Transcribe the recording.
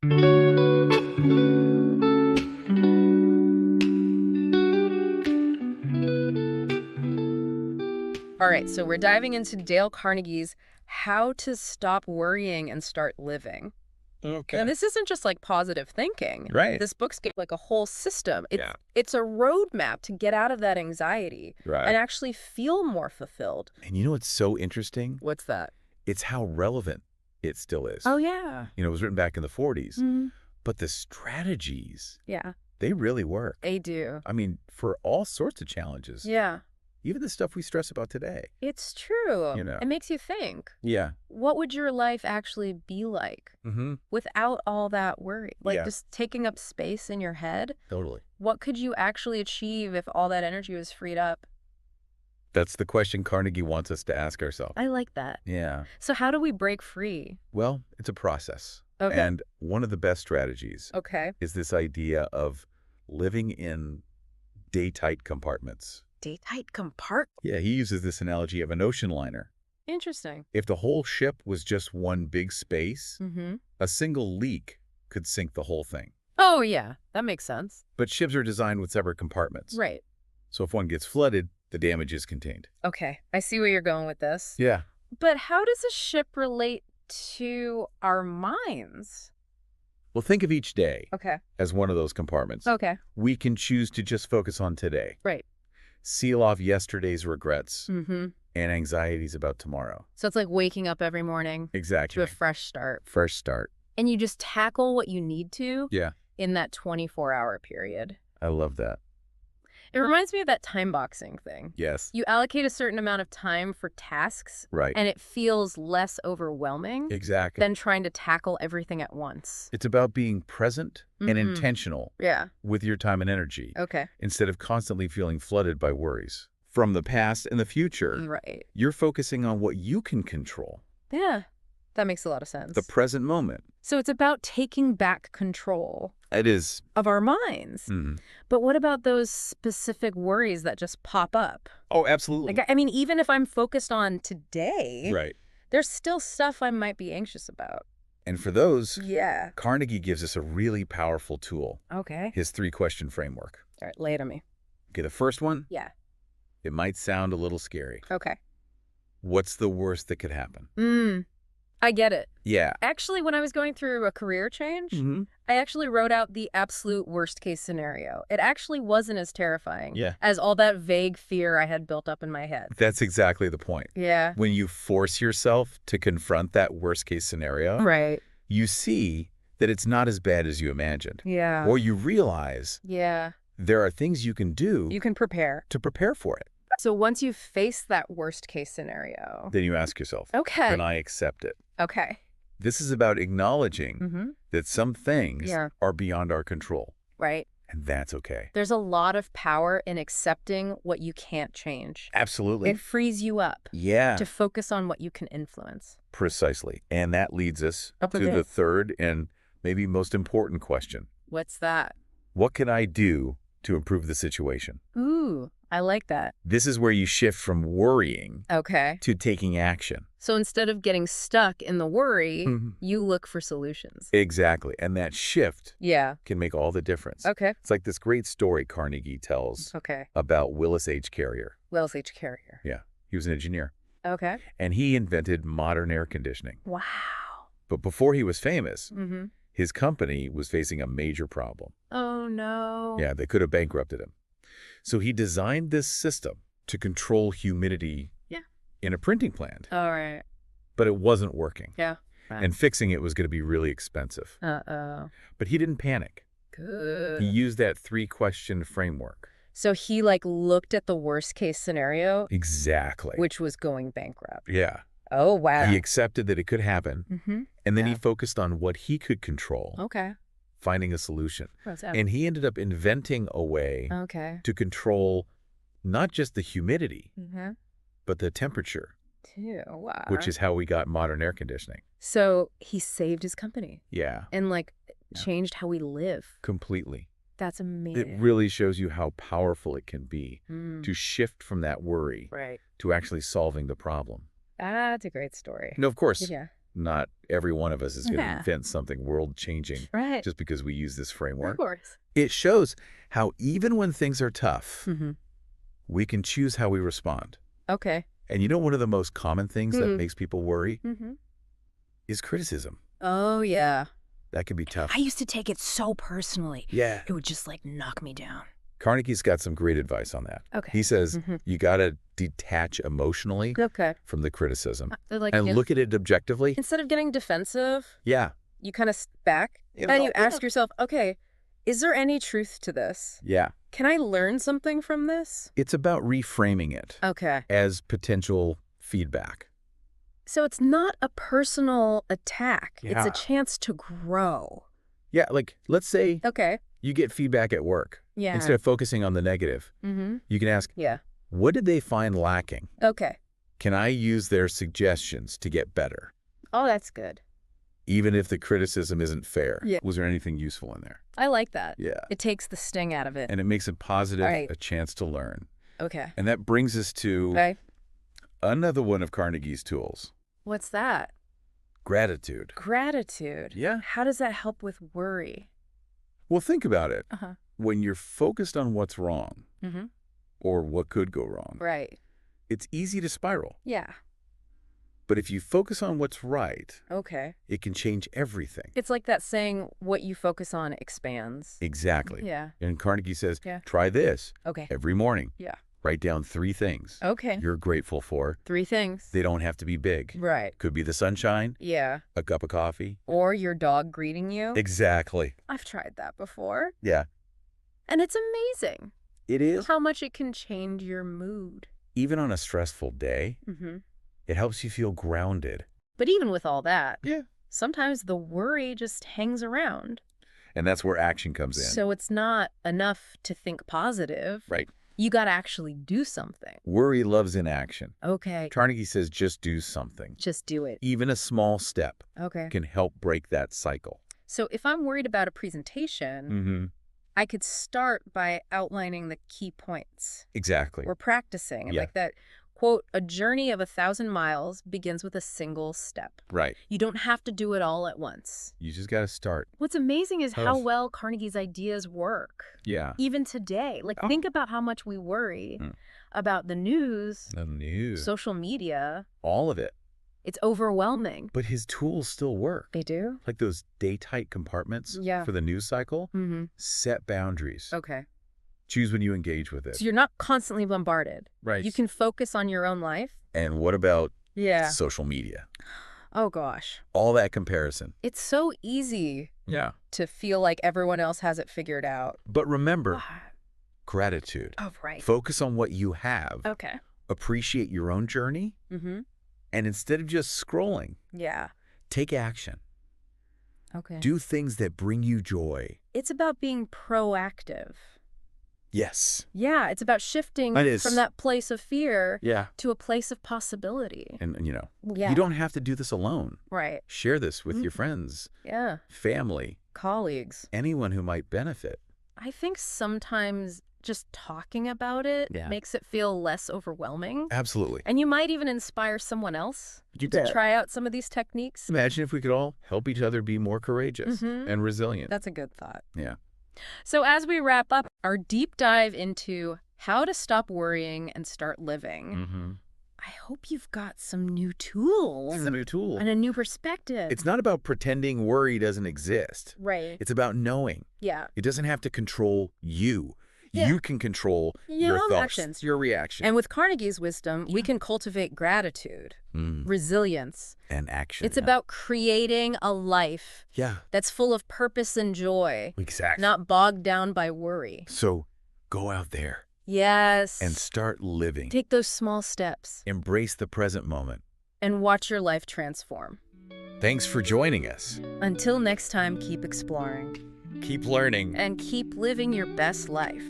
All right, so we're diving into Dale Carnegie's How to Stop Worrying and Start Living. Okay. And this isn't just like positive thinking. Right. This book's got like a whole system. Yeah. It's a roadmap to get out of that anxiety Right. and actually feel more fulfilled. And you know what's so interesting? What's that? It's how relevant it still is. Oh, yeah. You know, it was written back in the 40s. Mm-hmm. But the strategies, Yeah, they really work. they do. I mean, for all sorts of challenges. Yeah, Even the stuff we stress about today. it's true. You know. It makes you think. Yeah. What would your life actually be like Mm-hmm. without all that worry? Like Yeah. just taking up space in your head? Totally. What could you actually achieve if all that energy was freed up? That's the question Carnegie wants us to ask ourselves. I like that. Yeah. So how do we break free? Well, it's a process. Okay. And one of the best strategies Okay. is this idea of living in day-tight compartments. Day-tight compartment. Yeah, he uses this analogy of an ocean liner. Interesting. If the whole ship was just one big space, Mm-hmm. a single leak could sink the whole thing. Oh, yeah. That makes sense. But ships are designed with separate compartments. Right. So if one gets flooded, the damage is contained. Okay. I see where you're going with this. Yeah. But how does a ship relate to our minds? Well, think of each day Okay. as one of those compartments. Okay. We can choose to just focus on today. Right. Seal off yesterday's regrets Mm-hmm. and anxieties about tomorrow. So it's like waking up every morning to Exactly. a fresh start. Fresh start. And you just tackle what you need to Yeah. in that 24-hour period. I love that. It reminds me of that time boxing thing. Yes. You allocate a certain amount of time for tasks, Right. and it feels less overwhelming Exactly. than trying to tackle everything at once. It's about being present and Mhm. intentional Yeah. with your time and energy Okay. instead of constantly feeling flooded by worries. From the past and the future, Right. you're focusing on what you can control, Yeah. That makes a lot of sense. the present moment. So it's about taking back control It is. of our minds. Mhm. But what about those specific worries that just pop up? Oh, absolutely. Like, I mean, even if I'm focused on today, Right. there's still stuff I might be anxious about. And for those, Yeah. Carnegie gives us a really powerful tool, Okay. his 3-question framework. All right, lay it on me. Okay, the first one, Yeah. it might sound a little scary. Okay. What's the worst that could happen? I get it. Yeah. Actually, when I was going through a career change, Mm-hmm. I actually wrote out the absolute worst case scenario. It actually wasn't as terrifying Yeah. as all that vague fear I had built up in my head. That's exactly the point. Yeah. When you force yourself to confront that worst case scenario, Right. you see that it's not as bad as you imagined. Yeah. Or you realize Yeah. there are things you can do You can prepare. to prepare for it. So once you face that worst case scenario. Then you ask yourself, Okay. can I accept it? Okay. This is about acknowledging Mm-hmm. that some things Yeah. are beyond our control, Right. and that's okay. There's a lot of power in accepting what you can't change. Absolutely. It frees you up Yeah, to focus on what you can influence. precisely. And that leads us Up to again. the third and maybe most important question. What's that? What can I do to improve the situation? Ooh, I like that. This is where you shift from worrying Okay. to taking action. So instead of getting stuck in the worry, Mhm. you look for solutions. Exactly. And that shift Yeah. can make all the difference. Okay. It's like this great story Carnegie tells Okay. about Willis H. Carrier. Wells H. Carrier. Yeah, he was an engineer. Okay. And he invented modern air conditioning. Wow. But before he was famous, Mm-hmm. his company was facing a major problem. Oh, no. Yeah, they could have bankrupted him. So he designed this system to control humidity Yeah. in a printing plant. All right. But it wasn't working. Yeah. And fixing it was going to be really expensive. Uh-oh. But he didn't panic. Good. He used that 3-question framework. So he like looked at the worst case scenario, Exactly. which was going bankrupt. Yeah. Oh, wow. He accepted that it could happen, Mm-hmm. and then he Yeah. focused on what he could control, Okay. finding a solution. What's that? And he ended up inventing a way Okay. to control not just the humidity, Mm-hmm. but the temperature, Too. Wow. which is how we got modern air conditioning. So he saved his company Yeah, and like Yeah. changed how we live. completely. That's It amazing. really shows you how powerful it can be Mm. to shift from that worry Right. to actually solving the problem. That's a great story. No, of course, Yeah. not every one of us is going to Yeah. invent something world-changing Right. just because we use this Of framework. course. It shows how even when things are tough, Mm-hmm. we can choose how we respond. Okay. And you know one of the most common things that Mm-hmm. makes people worry Mm-hmm. is criticism. Oh, yeah. That can be tough. I used to take it so personally. Yeah. It would just like knock me down. Carnegie's got some great advice on that. Okay. He says Mm-hmm. you got to detach emotionally Okay. from the criticism Like and look at it objectively. instead of getting defensive, Yeah. you kind of step back and you ask yourself, okay, is there any truth to this? Yeah. Can I learn something from this? It's about reframing it Okay. as potential feedback. So it's not a personal attack. It's Yeah. a chance to grow. Yeah, like let's say Okay. you get feedback at work. Yeah. Instead of focusing on the negative, Mm-hmm. you can ask, Yeah. what did they find lacking? Okay. Can I use their suggestions to get better? Oh, that's good. Even if the criticism isn't fair. Yeah. Was there anything useful in there? I like that. Yeah. It takes the sting out of it. And it makes it positive, Right. a chance to learn. Okay. And that brings us to Okay. another one of Carnegie's tools, What's that? gratitude. Gratitude. Yeah. How does that help with worry? Well, think about it. Uh-huh. When you're focused on what's wrong Mm-hmm. or what could go wrong, Right. it's easy to spiral. Yeah. But if you focus on what's right, Okay. it can change everything. It's like that saying, what you focus on expands. Exactly. Yeah. And Carnegie says, Yeah. try this Okay. every morning. Yeah. Write down 3 things Okay. you're grateful for. 3 things. They don't have to be big. Right. Could be the sunshine, Yeah. a cup of coffee. Or your dog greeting you. Exactly. I've tried that before. Yeah, And it's amazing it is. how much it can change your mood. Even on a stressful day, Mm-hmm. it helps you feel grounded. But even with all that, Yeah. sometimes the worry just hangs around. And that's where action comes in. So it's not enough to think positive. Right. You got to actually do something. Worry loves inaction. Okay. Carnegie says just do something. Just do it. Even a small step Okay. can help break that cycle. So if I'm worried about a presentation, Mm-hmm. I could start by outlining the key points. Exactly. We're practicing. Yeah. Like that, quote, a journey of 1,000 miles begins with a single step. Right. You don't have to do it all at once. You just got to start. What's amazing is how Tough. well Carnegie's ideas work. Yeah. Even today. Like, Oh. think about how much we worry about the news, The news. social media. All of it. It's overwhelming. But his tools still work. They do? Like those day-tight compartments Yeah. for the news cycle. Mm-hmm. Set boundaries. Okay. Choose when you engage with it. So you're not constantly bombarded. Right. You can focus on your own life. And what about Yeah. social media? Oh, gosh. All that comparison. It's so easy Yeah. to feel like everyone else has it figured out. But remember, Ah, gratitude. oh, right. Focus on what you have. Okay. Appreciate your own journey. Mm-hmm. And instead of just scrolling, Yeah. take action. Okay. Do things that bring you joy. It's about being proactive. Yes. Yeah, it's about shifting It is. from that place of fear Yeah. to a place of possibility. And, you know, Yeah. you don't have to do this alone. Right. Share this with your friends, Yeah. family, Colleagues. anyone who might benefit. I think sometimes just talking about it Yeah. makes it feel less overwhelming. Absolutely. And you might even inspire someone else You to bet. try out some of these techniques. Imagine if we could all help each other be more courageous and resilient. That's a good thought. Yeah. So as we wrap up our deep dive into how to stop worrying and start living, Mm-hmm. I hope you've got some new tools It's a new tool. and a new perspective. It's not about pretending worry doesn't exist. right. It's about knowing. Yeah. It doesn't have to control you. Yeah. You can control Your your own thoughts, actions. your reaction, And with Carnegie's wisdom, we can cultivate gratitude, resilience. and action. It's about creating a life Yeah, that's full of purpose and joy, exactly. not bogged down by worry. So go out there Yes. and start living. Take those small steps Embrace the present moment. and watch your life transform. Thanks for joining us. Until next time, keep exploring Keep learning. and keep living your best life.